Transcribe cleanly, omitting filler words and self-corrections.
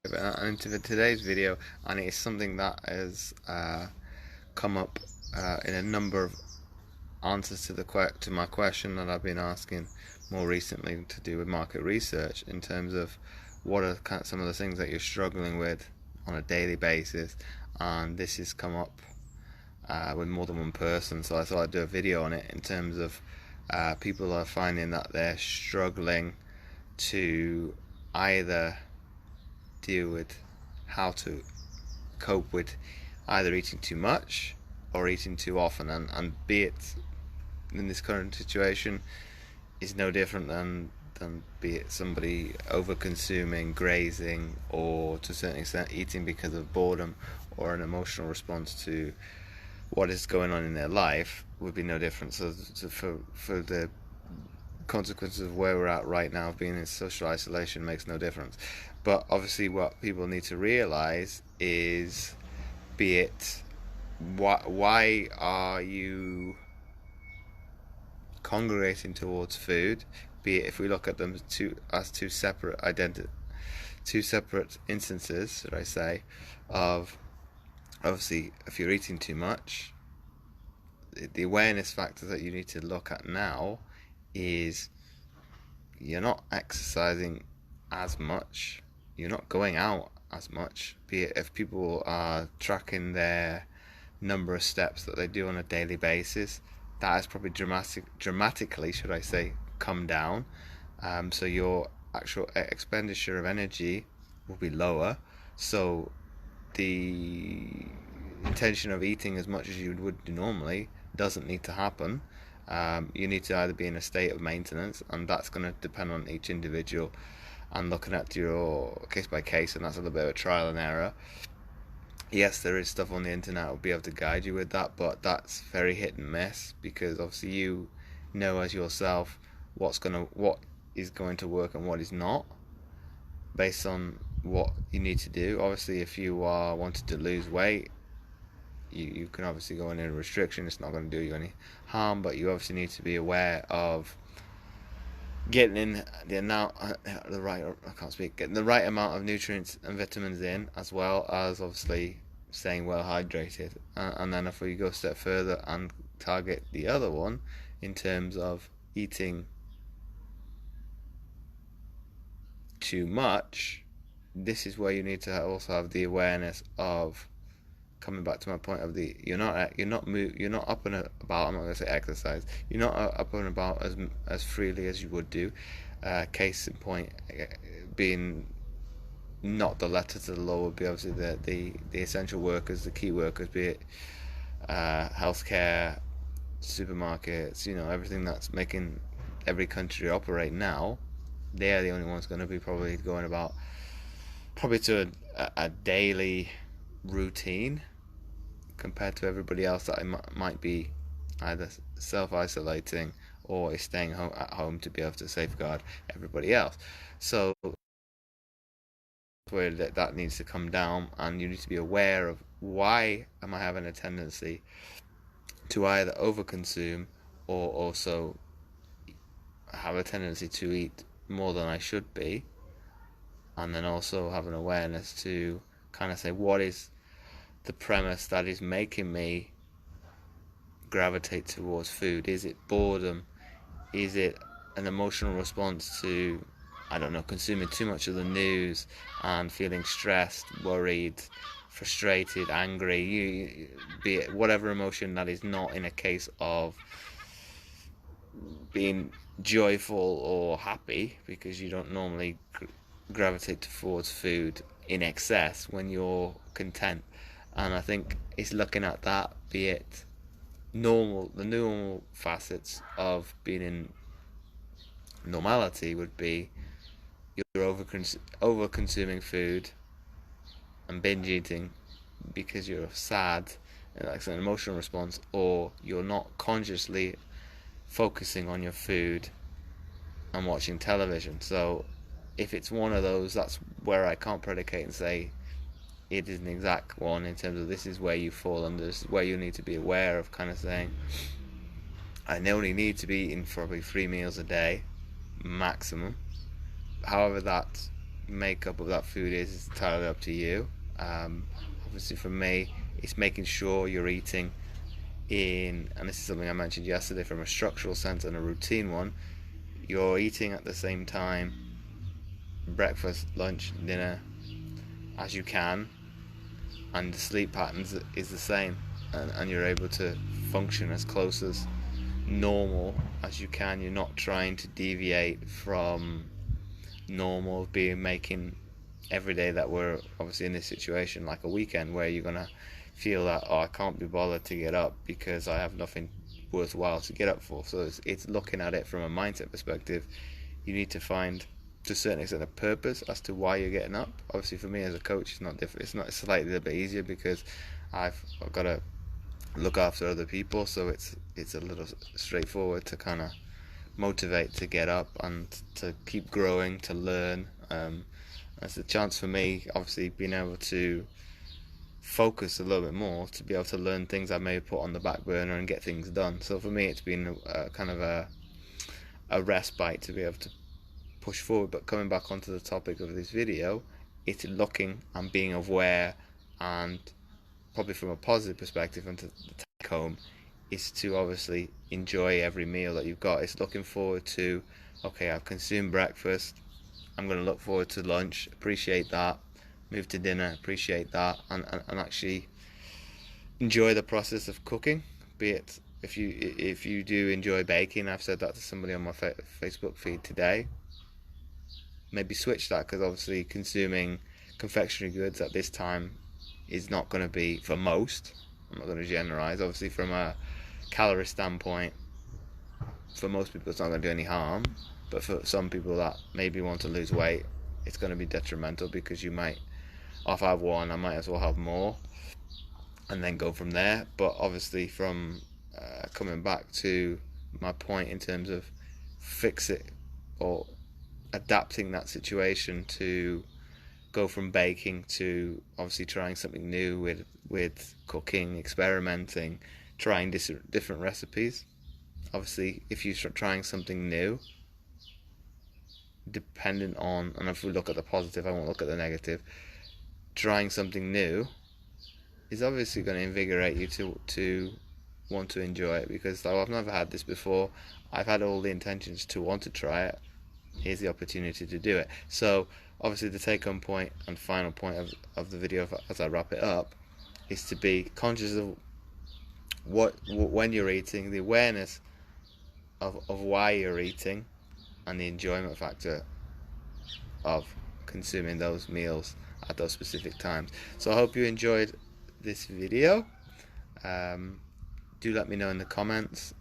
And into today's video, and it's something that has come up in a number of answers to to my question that I've been asking more recently to do with market research in terms of what are some of the things that you're struggling with on a daily basis, and this has come up with more than one person. So I thought I'd do a video on it in terms of people are finding that they're struggling to either deal with how to cope with either eating too much or eating too often, and be it in this current situation is no different than be it somebody over consuming, grazing, or to a certain extent eating because of boredom or an emotional response to what is going on in their life would be no different. So for the consequences of where we're at right now, being in social isolation makes no difference. But obviously, what people need to realize is, be it why are you congregating towards food? Be it if we look at them as two separate two separate instances, should I say, of obviously if you're eating too much, the awareness factor that you need to look at now is you're not exercising as much, you're not going out as much. Be it if people are tracking their number of steps that they do on a daily basis, that has probably dramatically, should I say, come down. So your actual expenditure of energy will be lower. So the intention of eating as much as you would normally doesn't need to happen. You need to either be in a state of maintenance, and that's going to depend on each individual and looking at your case by case, and that's a little bit of a trial and error. Yes, there is stuff on the internet that will be able to guide you with that, but that's very hit and miss, because obviously you know as yourself what is going to work and what is not, based on what you need to do. Obviously, if you are wanting to lose weight, you can obviously go in a restriction. It's not going to do you any harm, but you obviously need to be aware of getting in getting the right amount of nutrients and vitamins in, as well as obviously staying well hydrated. And then if we go a step further and target the other one in terms of eating too much, this is where you need to also have the awareness of, coming back to my point of you're not up and about. I'm not going to say exercise. You're not up and about as freely as you would do. Case in point, being not the letter to the law would be obviously the essential workers, the key workers, be it healthcare, supermarkets, everything that's making every country operate now. They are the only ones going to be probably going about probably to a daily routine, compared to everybody else that might be either self-isolating or is staying at home to be able to safeguard everybody else. So where that needs to come down, and you need to be aware of, why am I having a tendency to either overconsume or also have a tendency to eat more than I should be, and then also have an awareness to kind of say, what is the premise that is making me gravitate towards food? Is it boredom? Is it an emotional response to, I don't know, consuming too much of the news and feeling stressed, worried, frustrated, angry? Be it whatever emotion that is not in a case of being joyful or happy, because you don't normally gravitate towards food in excess when you're content. And I think it's looking at that, be it the normal facets of being in normality would be you're over consuming food and binge eating because you're sad, and that's an emotional response, or you're not consciously focusing on your food and watching television. So if it's one of those, that's where I can't predicate and say it is an exact one in terms of this is where you fall under, this is where you need to be aware of, kind of saying, I only need to be eating probably 3 meals a day maximum. However that makeup of that food is entirely up to you. Obviously for me, it's making sure you're eating and this is something I mentioned yesterday, from a structural sense and a routine one, you're eating at the same time, breakfast, lunch, dinner, as you can, and the sleep patterns is the same, and you're able to function as close as normal as you can. You're not trying to deviate from normal, making every day that we're obviously in this situation like a weekend where you're gonna feel that, oh, I can't be bothered to get up because I have nothing worthwhile to get up for. So it's looking at it from a mindset perspective. You need to find, to a certain extent, a purpose as to why you're getting up. Obviously for me as a coach, it's not different. It's slightly a bit easier because I've got to look after other people, so it's a little straightforward to kind of motivate to get up and to keep growing, to learn. It's a chance for me, obviously, being able to focus a little bit more, to be able to learn things I may have put on the back burner and get things done. So for me, it's been kind of a respite to be able to push forward. But coming back onto the topic of this video, it's looking and being aware, and probably from a positive perspective, and to the take home is to obviously enjoy every meal that you've got. It's looking forward to, okay, I've consumed breakfast, I'm going to look forward to lunch, appreciate that, move to dinner, appreciate that, and actually enjoy the process of cooking. Be it if you do enjoy baking, I've said that to somebody on my Facebook feed today, maybe switch that, because obviously consuming confectionery goods at this time is not going to be, for most, I'm not going to generalize, obviously from a calorie standpoint, for most people it's not going to do any harm, but for some people that maybe want to lose weight, it's going to be detrimental, because you might, if I have one, I might as well have more and then go from there. But obviously from coming back to my point in terms of fix it or adapting that situation to go from baking to obviously trying something new with cooking, experimenting, trying different recipes. Obviously if you're trying something new, dependent on, and if we look at the positive, I won't look at the negative, trying something new is obviously going to invigorate you to want to enjoy it, because though I've never had this before, I've had all the intentions to want to try it. Here's the opportunity to do it. So obviously the take home point and final point of the video, as I wrap it up, is to be conscious of when you're eating, the awareness of why you're eating, and the enjoyment factor of consuming those meals at those specific times. So I hope you enjoyed this video. Do let me know in the comments